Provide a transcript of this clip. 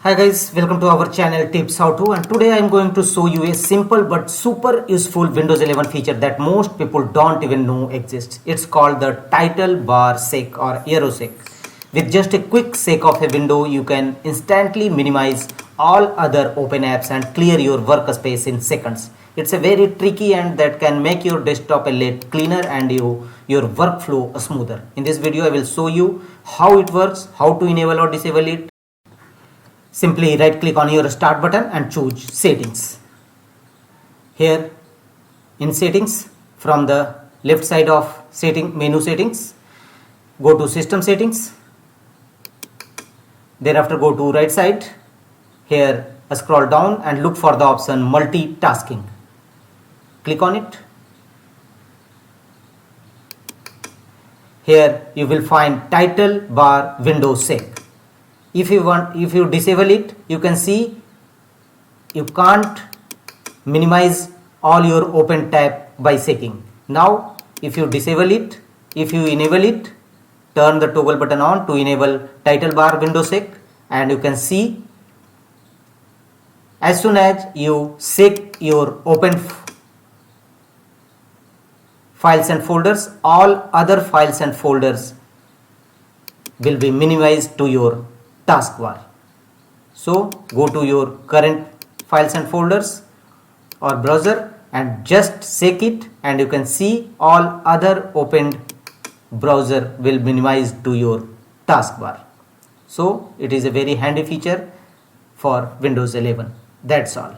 Hi guys, welcome to our channel Tips How To, and today I am going to show you a simple but super useful Windows 11 feature that most people don't even know exists. It's called the title bar shake or arrow shake. With just a quick shake of a window, you can instantly minimize all other open apps and clear your workspace in seconds. It's a very tricky and that can make your desktop a lot cleaner and your workflow smoother. In this video, I will show you how it works, how to enable or disable it. Simply right click on your start button and choose settings. Here in settings, from the left side of menu settings, go to system settings. Thereafter go to right side. Here scroll down and look for the option multitasking. Click on it. Here you will find title bar window shake. If you disable it, you can see you can't minimize all your open tab by shaking. Now if you disable it, if you enable it, turn the toggle button on to enable title bar window shake, and you can see as soon as you shake your open files and folders, all other files and folders will be minimized to your taskbar. So go to your current files and folders or browser and just shake it, and you can see all other opened browser will minimize to your taskbar. So it is a very handy feature for Windows 11. That's all.